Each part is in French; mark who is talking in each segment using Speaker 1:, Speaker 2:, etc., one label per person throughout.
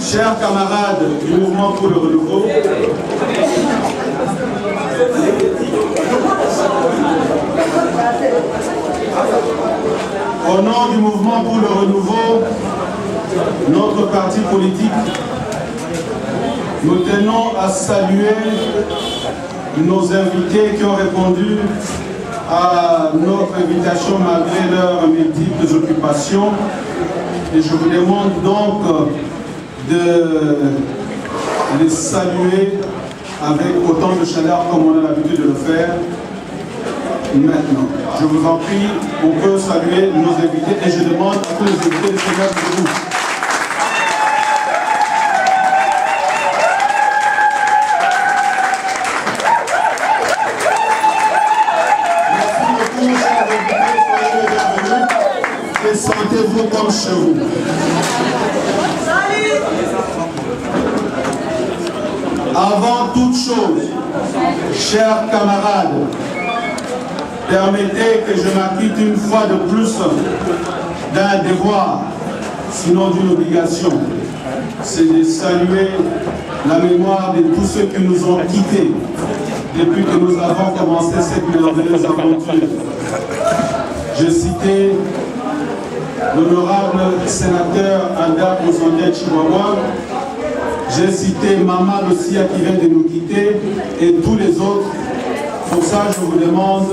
Speaker 1: Chers camarades du mouvement pour le renouveau, au nom du mouvement pour le renouveau, notre parti politique, nous tenons à saluer nos invités qui ont répondu à notre invitation malgré leurs multiples occupations. Et je vous demande donc de les saluer avec autant de chaleur comme on a l'habitude de le faire maintenant. Je vous en prie, on peut saluer nos invités et je demande à tous les invités de se mettre debout. Sentez-vous comme chez vous. Avant toute chose, chers camarades, permettez que je m'acquitte une fois de plus d'un devoir, sinon d'une obligation. C'est de saluer la mémoire de tous ceux qui nous ont quittés depuis que nous avons commencé cette merveilleuse aventure. Je citais l'honorable sénateur Anda Kozonde Chihuahua, j'ai cité Mama Lucia qui vient de nous quitter et tous les autres. Pour ça, je vous demande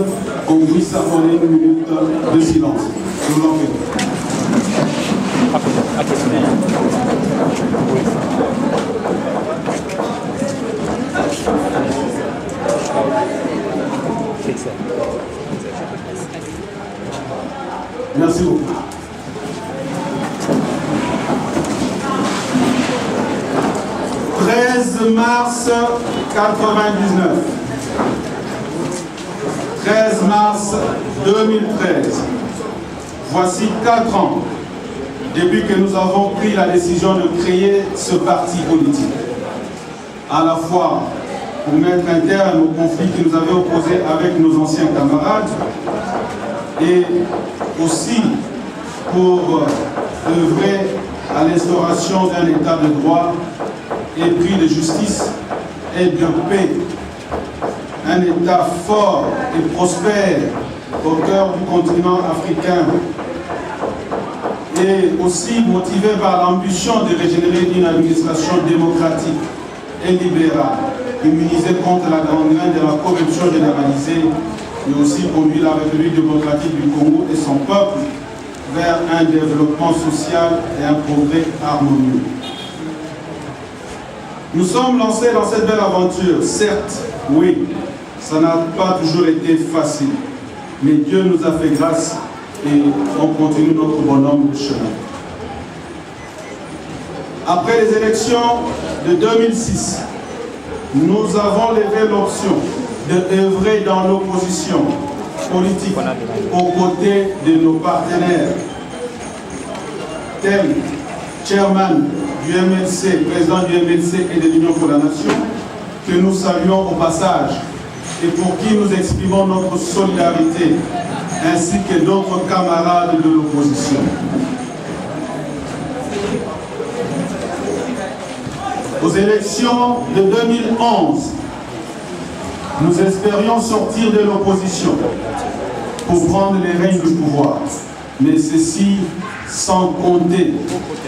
Speaker 1: qu'on puisse accorder une minute de silence. Je vous en prie. Merci beaucoup. 13 mars 99. 13 mars 2013. Voici 4 ans depuis que nous avons pris la décision de créer ce parti politique. À la fois pour mettre un terme aux conflits qui nous avaient opposés avec nos anciens camarades et aussi pour œuvrer à l'instauration d'un état de droit et puis de justice et de paix. Un État fort et prospère au cœur du continent africain et aussi motivé par l'ambition de régénérer une administration démocratique et libérale, immunisée contre la gangrène de la corruption généralisée et aussi conduire la République démocratique du Congo et son peuple vers un développement social et un progrès harmonieux. Nous sommes lancés dans cette belle aventure, certes, oui, ça n'a pas toujours été facile, mais Dieu nous a fait grâce et on continue notre bonhomme de chemin. Après les élections de 2006, nous avons levé l'option d'œuvrer dans l'opposition politique aux côtés de nos partenaires, tels chairman du MLC, président du MLC et de l'Union pour la Nation, que nous saluons au passage et pour qui nous exprimons notre solidarité, ainsi que d'autres camarades de l'opposition. Aux élections de 2011, nous espérions sortir de l'opposition pour prendre les rênes du pouvoir, mais ceci sans compter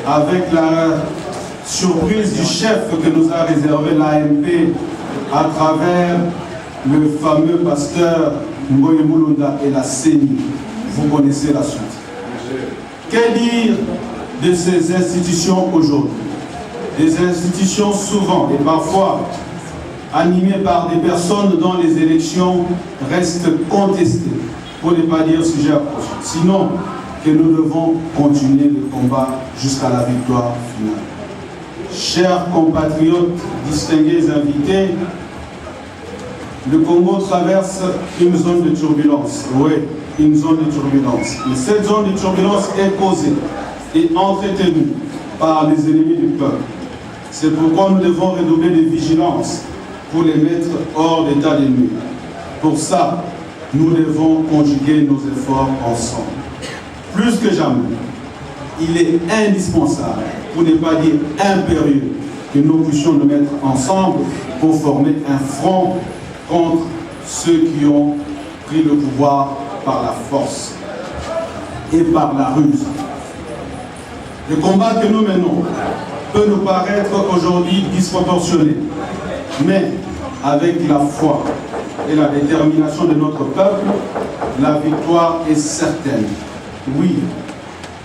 Speaker 1: avec la surprise du chef que nous a réservé l'AMP à travers le fameux pasteur Ngoye Mulunda et la CENI. Vous connaissez la suite. Que dire de ces institutions aujourd'hui? Des institutions souvent et parfois animées par des personnes dont les élections restent contestées, pour ne pas dire sujet à projet. Sinon, que nous devons continuer le combat jusqu'à la victoire finale. Chers compatriotes, distingués invités, le Congo traverse une zone de turbulence. Oui, une zone de turbulence. Et cette zone de turbulence est causée et entretenue par les ennemis du peuple. C'est pourquoi nous devons redoubler de vigilance pour les mettre hors d'état de nuire. Pour ça, nous devons conjuguer nos efforts ensemble. Plus que jamais, il est indispensable, pour ne pas dire impérieux, que nous puissions nous mettre ensemble pour former un front contre ceux qui ont pris le pouvoir par la force et par la ruse. Le combat que nous menons peut nous paraître aujourd'hui disproportionné, mais avec la foi et la détermination de notre peuple, la victoire est certaine. Oui,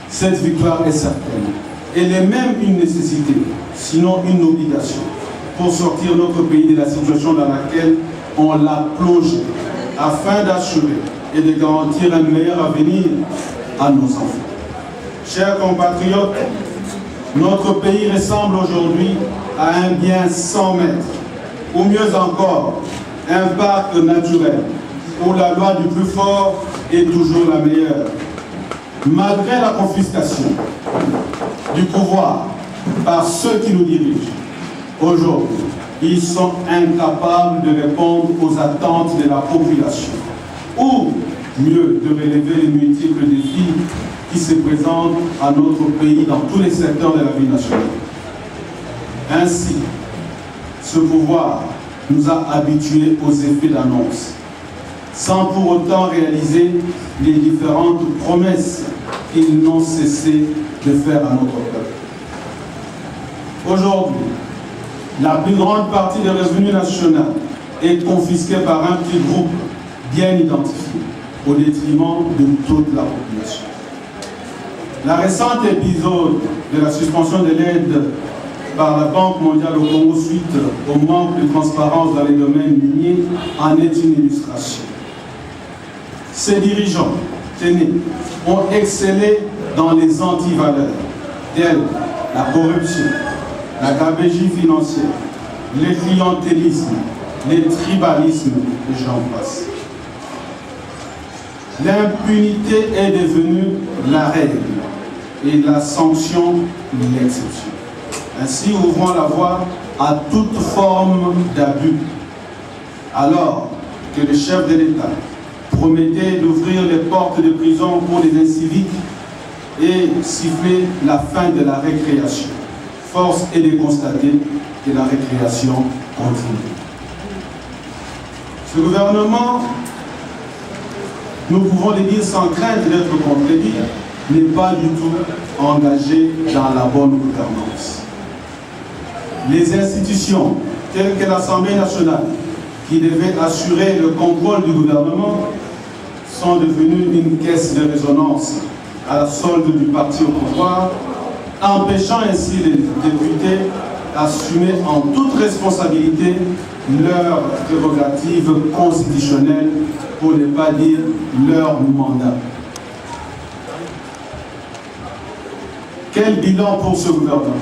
Speaker 1: cette victoire est certaine. Elle est même une nécessité, sinon une obligation, pour sortir notre pays de la situation dans laquelle on l'a plongé, afin d'assurer et de garantir un meilleur avenir à nos enfants. Chers compatriotes, notre pays ressemble aujourd'hui à un bien sans maître, ou mieux encore, un parc naturel, où la loi du plus fort est toujours la meilleure. Malgré la confiscation du pouvoir par ceux qui nous dirigent, aujourd'hui, ils sont incapables de répondre aux attentes de la population, ou mieux, de relever les multiples défis qui se présentent à notre pays dans tous les secteurs de la vie nationale. Ainsi, ce pouvoir nous a habitués aux effets d'annonce, sans pour autant réaliser les différentes promesses qu'ils n'ont cessé de faire à notre peuple. Aujourd'hui, la plus grande partie des revenus nationaux est confisquée par un petit groupe bien identifié, au détriment de toute la population. La récente épisode de la suspension de l'aide par la Banque mondiale au Congo suite au manque de transparence dans les domaines miniers en est une illustration. Ces dirigeants, tenez, ont excellé dans les antivaleurs, telles la corruption, la gabegie financière, le clientélisme, le tribalisme, et j'en passe. L'impunité est devenue la règle et la sanction l'exception. Ainsi ouvrant la voie à toute forme d'abus. Alors que le chef de l'État promettait d'ouvrir les portes de prison pour les inciviques et siffler la fin de la récréation, force est de constater que la récréation continue. Ce gouvernement, nous pouvons le dire sans crainte d'être contredit, n'est pas du tout engagé dans la bonne gouvernance. Les institutions, telles que l'Assemblée nationale, qui devaient assurer le contrôle du gouvernement, sont devenues une caisse de résonance à la solde du parti au pouvoir, empêchant ainsi les députés d'assumer en toute responsabilité leurs prérogatives constitutionnelles, pour ne pas dire leur mandat. Quel bilan pour ce gouvernement?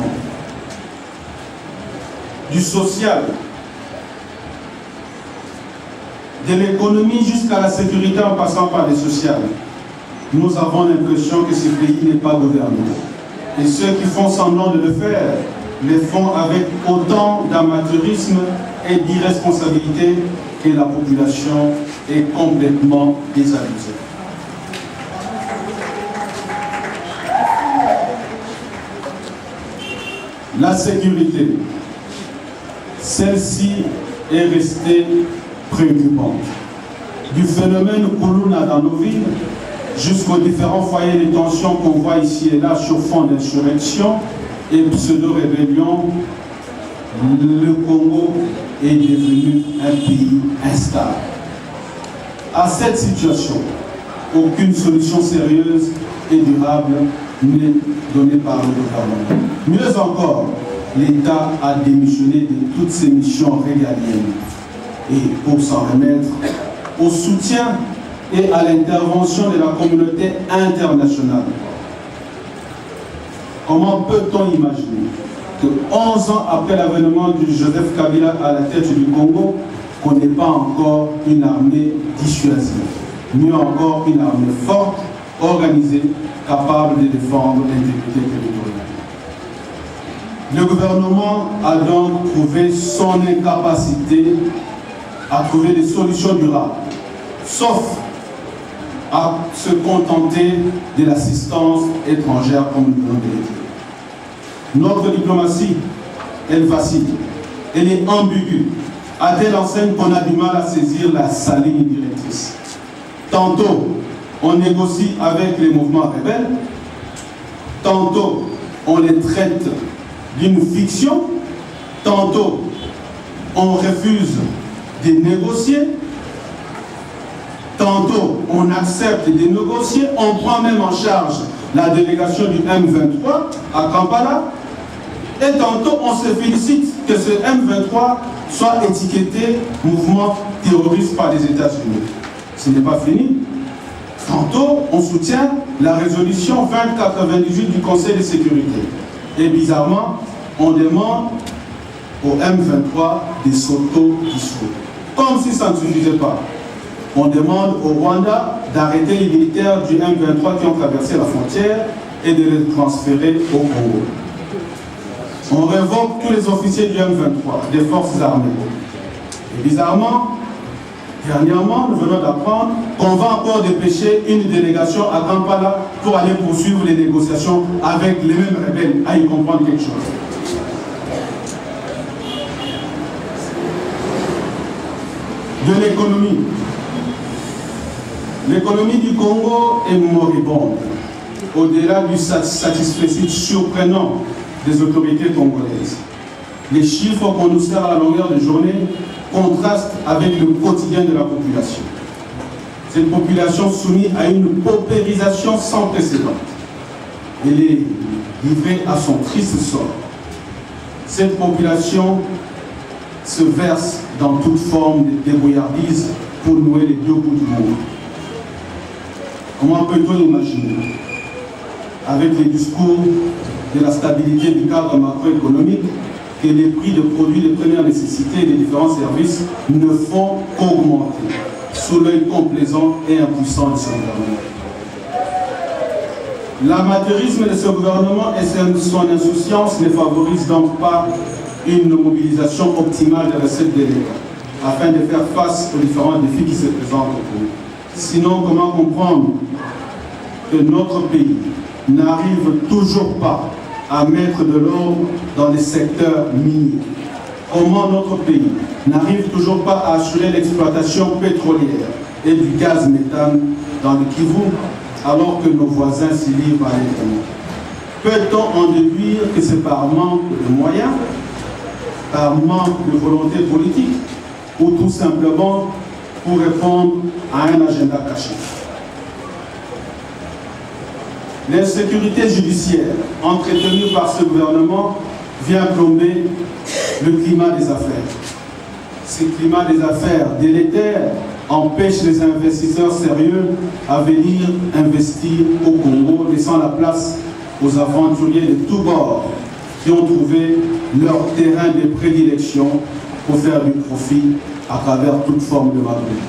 Speaker 1: Du social, de l'économie jusqu'à la sécurité en passant par les sociales. Nous avons l'impression que ce pays n'est pas gouverné. Et ceux qui font semblant de le faire, le font avec autant d'amateurisme et d'irresponsabilité que la population est complètement désabusée. La sécurité, celle-ci est restée préoccupante. Du phénomène Koulouna dans nos villes jusqu'aux différents foyers de tension qu'on voit ici et là sur fond d'insurrection et pseudo-rébellion, le Congo est devenu un pays instable. À cette situation, aucune solution sérieuse et durable n'est donnée par le gouvernement. Mieux encore, l'État a démissionné de toutes ses missions régaliennes. Et pour s'en remettre au soutien et à l'intervention de la communauté internationale. Comment peut-on imaginer que 11 ans après l'avènement de Joseph Kabila à la tête du Congo, qu'on n'ait pas encore une armée dissuasive, mieux encore une armée forte, organisée, capable de défendre l'intégrité territoriale. Le gouvernement a donc trouvé son incapacité à trouver des solutions durables, sauf à se contenter de l'assistance étrangère, comme nous venons de le dire. Notre diplomatie, elle vacille, elle est ambiguë, à telle enseigne qu'on a du mal à saisir sa ligne directrice. Tantôt, on négocie avec les mouvements rebelles, tantôt, on les traite d'une fiction, tantôt, on refuse de négocier, tantôt, on accepte de négocier, on prend même en charge la délégation du M23 à Kampala, et tantôt, on se félicite que ce M23 soit étiqueté mouvement terroriste par les États-Unis. Ce n'est pas fini. Tantôt, on soutient la résolution 2098 du Conseil de sécurité. Et bizarrement, on demande au M23 de s'auto-dissoudre. Comme si ça ne suffisait pas. On demande au Rwanda d'arrêter les militaires du M23 qui ont traversé la frontière et de les transférer au Congo. On révoque tous les officiers du M23, des forces armées. Et bizarrement, dernièrement, nous venons d'apprendre qu'on va encore dépêcher une délégation à Kampala pour aller poursuivre les négociations avec les mêmes rebelles, à y comprendre quelque chose. De l'économie. L'économie du Congo est moribonde, au-delà du satisfecit surprenant des autorités congolaises. Les chiffres qu'on nous sert à la longueur de journée contrastent avec le quotidien de la population. Cette population soumise à une paupérisation sans précédent. Elle est livrée à son triste sort. Cette population se verse dans toute forme de débrouillardise pour nouer les deux bouts du monde. Comment peut-on imaginer, avec les discours de la stabilité du cadre macroéconomique, que les prix de produits de première nécessité et les différents services ne font qu'augmenter sous l'œil complaisant et impuissant de ce gouvernement. L'amateurisme de ce gouvernement et son insouciance ne favorisent donc pas une mobilisation optimale des recettes de l'État afin de faire face aux différents défis qui se présentent au pays. Sinon, comment comprendre que notre pays n'arrive toujours pas à mettre de l'ordre dans les secteurs miniers? Comment notre pays n'arrive toujours pas à assurer l'exploitation pétrolière et du gaz méthane dans le Kivu, alors que nos voisins s'y livrent à l'étranger? Peut-on en déduire que c'est par manque de moyens, par manque de volonté politique, ou tout simplement pour répondre à un agenda caché? L'insécurité judiciaire entretenue par ce gouvernement vient plomber le climat des affaires. Ce climat des affaires délétère empêche les investisseurs sérieux à venir investir au Congo, laissant la place aux aventuriers de tous bords qui ont trouvé leur terrain de prédilection pour faire du profit à travers toute forme de magouille,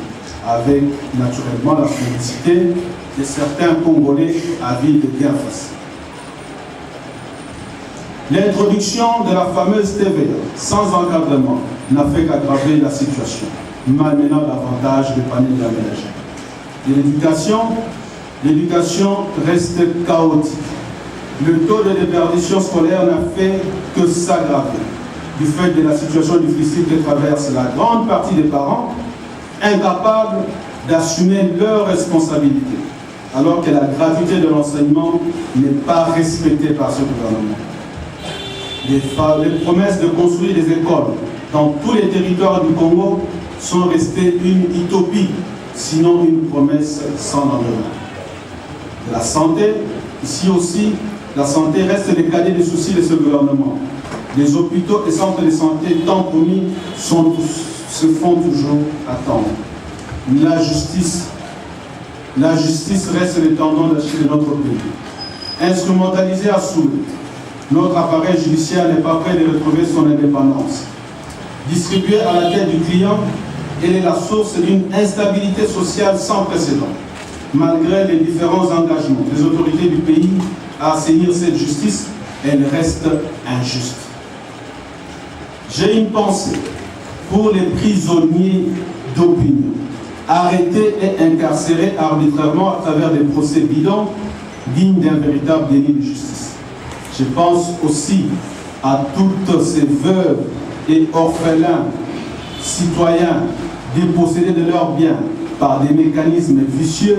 Speaker 1: avec naturellement la félicité de certains Congolais avides de bien facile. L'introduction de la fameuse TVA sans encadrement n'a fait qu'aggraver la situation, malmenant davantage le panier de la ménagère. Et l'éducation reste chaotique. Le taux de déperdition scolaire n'a fait que s'aggraver du fait de la situation difficile que traverse la grande partie des parents, incapables d'assumer leurs responsabilités, alors que la gravité de l'enseignement n'est pas respectée par ce gouvernement. Les promesses de construire des écoles dans tous les territoires du Congo sont restées une utopie, sinon une promesse sans lendemain. De la santé, ici aussi, la santé reste le cadet des soucis de ce gouvernement. Les hôpitaux et centres de santé tant promis se font toujours attendre. La justice reste le tendon d'Achille de notre pays. Instrumentalisé à souhait, notre appareil judiciaire n'est pas prêt de retrouver son indépendance. Distribuée à la tête du client, elle est la source d'une instabilité sociale sans précédent, malgré les différents engagements des autorités du pays à assainir cette justice, elle reste injuste. J'ai une pensée pour les prisonniers d'opinion, arrêtés et incarcérés arbitrairement à travers des procès bidons dignes d'un véritable délit de justice. Je pense aussi à toutes ces veuves et orphelins citoyens dépossédés de leurs biens par des mécanismes vicieux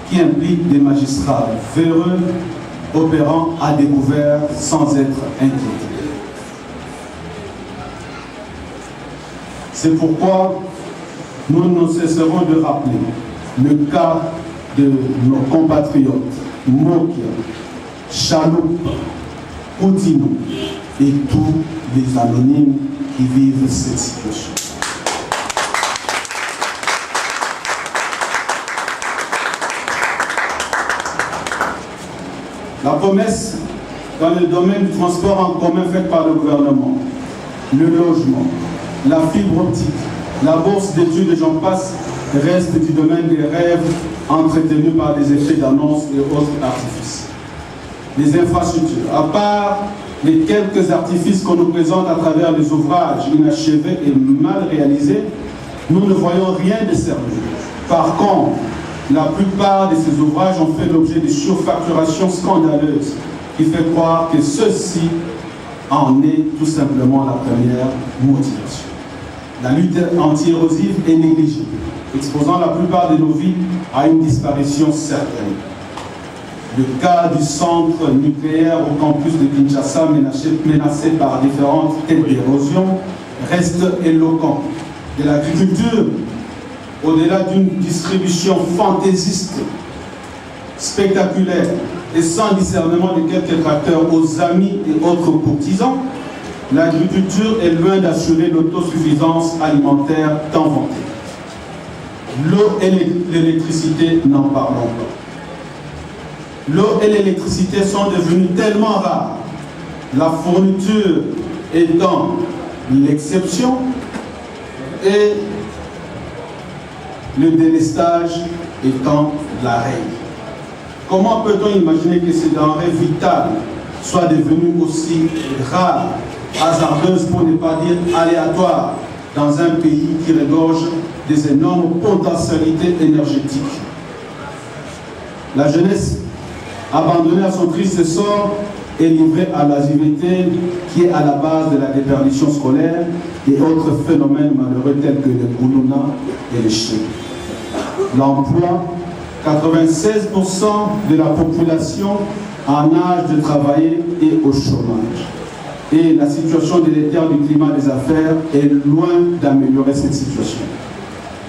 Speaker 1: qui impliquent des magistrats véreux opérant à découvert sans être inquiétés. C'est pourquoi nous ne cesserons de rappeler le cas de nos compatriotes Mokia, Chaloup, Koutinou et tous les anonymes qui vivent cette situation. La promesse dans le domaine du transport en commun faite par le gouvernement, le logement, la fibre optique, la bourse d'études et j'en passe, reste du domaine des rêves entretenus par des effets d'annonce et autres artifices. Les infrastructures, à part les quelques artifices qu'on nous présente à travers les ouvrages inachevés et mal réalisés, nous ne voyons rien de sérieux. Par contre, la plupart de ces ouvrages ont fait l'objet de surfacturations scandaleuses qui fait croire que ceci en est tout simplement la première motivation. La lutte anti-érosive est négligible, exposant la plupart de nos vies à une disparition certaine. Le cas du centre nucléaire au campus de Kinshasa menacé par différentes têtes d'érosion reste éloquent. De l'agriculture, au-delà d'une distribution fantaisiste, spectaculaire et sans discernement de quelques tracteurs aux amis et autres courtisans, l'agriculture est loin d'assurer l'autosuffisance alimentaire tant vantée. L'eau et l'électricité, n'en parlons pas. L'eau et l'électricité sont devenues tellement rares, la fourniture étant l'exception et le délestage étant la règle. Comment peut-on imaginer que ces denrées vitales soient devenues aussi rares, hasardeuses pour ne pas dire aléatoires, dans un pays qui regorge des énormes potentialités énergétiques? La jeunesse, abandonnée à son triste sort, est livrée à l'oisiveté qui est à la base de la déperdition scolaire et autres phénomènes malheureux tels que le goulouna et le chien. L'emploi, 96% de la population en âge de travailler est au chômage. Et la situation délétère du climat des affaires est loin d'améliorer cette situation.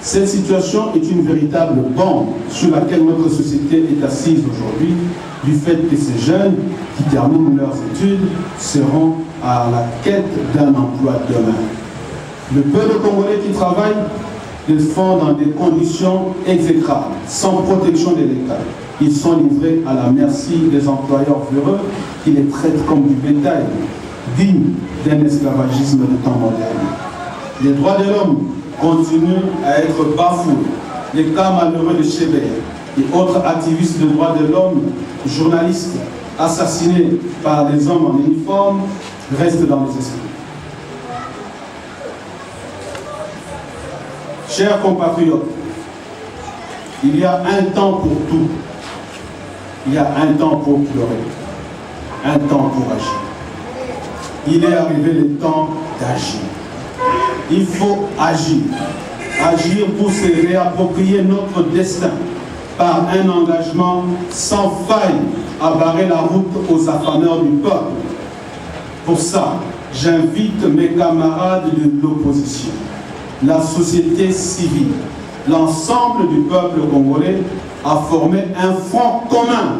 Speaker 1: Cette situation est une véritable bombe sur laquelle notre société est assise aujourd'hui, du fait que ces jeunes qui terminent leurs études seront à la quête d'un emploi demain. Le peuple congolais qui travaille le font dans des conditions exécrables, sans protection de l'État. Ils sont livrés à la merci des employeurs véreux qui les traitent comme du bétail, digne d'un esclavagisme de temps moderne. Les droits de l'homme continuent à être bafoués. Les cas malheureux de Chébert et autres activistes de droits de l'homme, journalistes assassinés par des hommes en uniforme, restent dans les esprits. Chers compatriotes, il y a un temps pour tout. Il y a un temps pour pleurer, un temps pour agir. Il est arrivé le temps d'agir. Il faut agir. Agir pour se réapproprier notre destin par un engagement sans faille à barrer la route aux affameurs du peuple. Pour ça, j'invite mes camarades de l'opposition, la société civile, l'ensemble du peuple congolais à former un front commun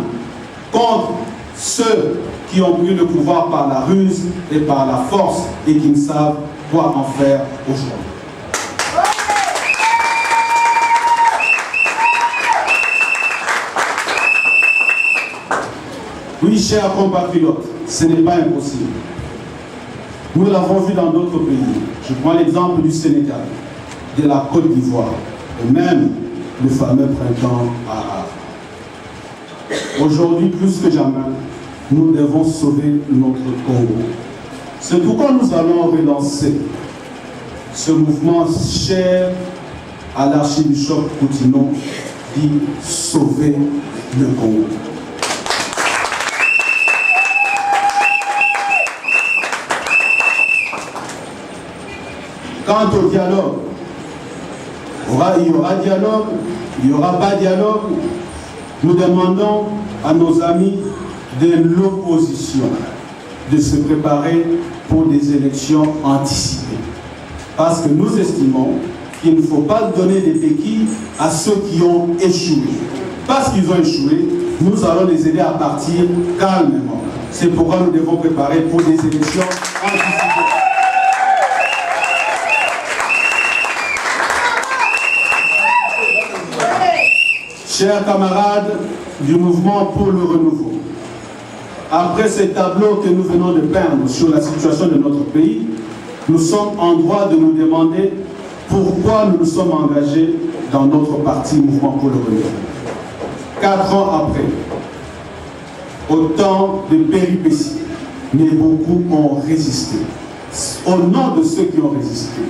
Speaker 1: contre ceux qui ont pris le pouvoir par la ruse et par la force et qui ne savent quoi en faire aujourd'hui. Oui, chers compatriotes, ce n'est pas impossible. Nous l'avons vu dans d'autres pays. Je prends l'exemple du Sénégal, de la Côte d'Ivoire, et même le fameux printemps arabe. Aujourd'hui, plus que jamais, nous devons sauver notre Congo. C'est pourquoi nous allons relancer ce mouvement cher à l'archibishop Coutinho dit sauver le Congo. Quant au dialogue, il y aura dialogue, il n'y aura pas dialogue. Nous demandons à nos amis de l'opposition de se préparer pour des élections anticipées. Parce que nous estimons qu'il ne faut pas donner des béquilles à ceux qui ont échoué. Parce qu'ils ont échoué, nous allons les aider à partir calmement. C'est pourquoi nous devons préparer pour des élections anticipées. Chers camarades du mouvement pour le renouveau, après ces tableaux que nous venons de peindre sur la situation de notre pays, nous sommes en droit de nous demander pourquoi nous nous sommes engagés dans notre parti Mouvement pour le renouveau. 4 ans après, autant de péripéties, mais beaucoup ont résisté. Au nom de ceux qui ont résisté,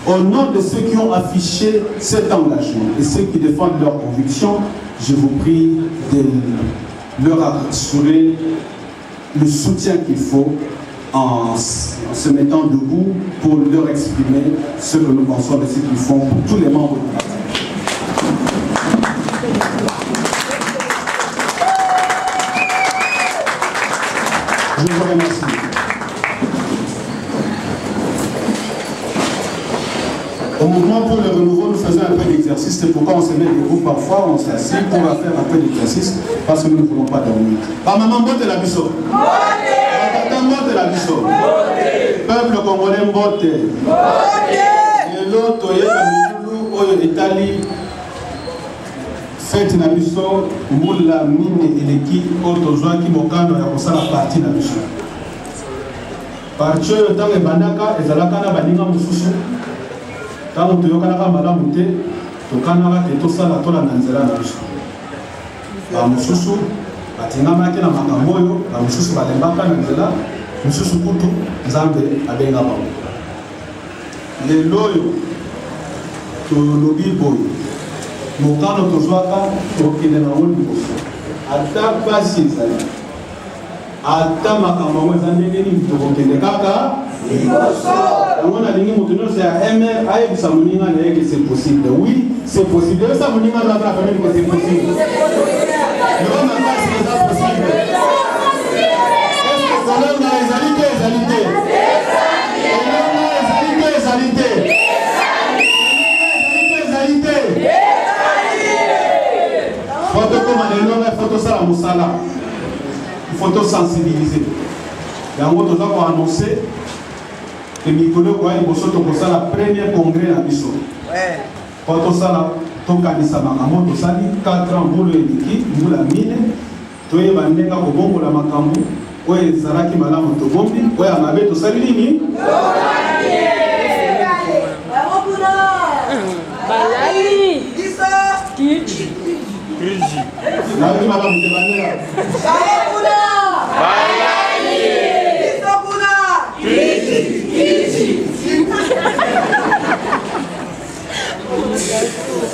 Speaker 1: au nom de ceux qui ont affiché cet engagement et ceux qui défendent leurs convictions, je vous prie de leur assurer le soutien qu'il faut en se mettant debout pour leur exprimer ce que nous pensons de ce qu'ils font pour tous les membres du parti. Je vous remercie. Au mouvement pour le renouveau, nous faisons un peu d'exercice. C'est pourquoi on se met debout parfois, on s'assied pour faire un peu d'exercice parce que nous ne voulons pas dormir. Par maman, botte la biso. Tata, botte la biso. Peuple congolais, botte. Et l'autre, il y a l'Italie. Fête na biso, moula mine eleki, auto joie qui mokano ya kosala parti na biso. Parti oyo ntango ebandaka ezalaka na baninga mosusu. Tango toyokanaka malamu te, tokanaka te tosala tolanda nzela na biso. Bamosusu batingamaki na makambo oyo, bamosusu balembaka na nzela, mosusu kutu Nzambe abenga bango. Lelo oyo tolobi boye, mokano tozwaka tokende nango liboso. Ata pasi ezali, ata makambo yango eza ndenge nini tokokende kaka liboso. On a dit que c'est MR, c'est possible. Oui, c'est possible. Ça vous dit que c'est possible. Non, mais c'est possible. Est-ce que c'est il faut sensibiliser. Et en gros, nous avons annoncé que Mikolo Kouaï Bosoto Kosa la première congrès à Bisso. Quand on s'en a tokanisa makambo tosali 4 ans mbolo eliki mbula mine toyeba ndenge kobongola makambo oyo ezalaki malamu tobombi oyo ya mabe tosali nini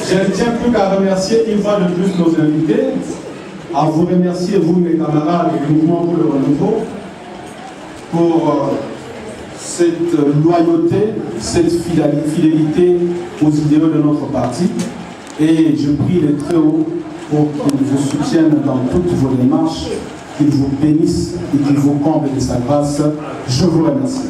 Speaker 1: Je ne tiens plus qu'à remercier une fois de plus nos invités, à vous remercier, vous mes camarades du mouvement pour le renouveau, pour cette loyauté, cette fidélité aux idéaux de notre parti. Et je prie les très hauts pour qu'ils vous soutiennent dans toutes vos démarches, qu'ils vous bénissent et qu'ils vous comblent de sa grâce. Je vous remercie.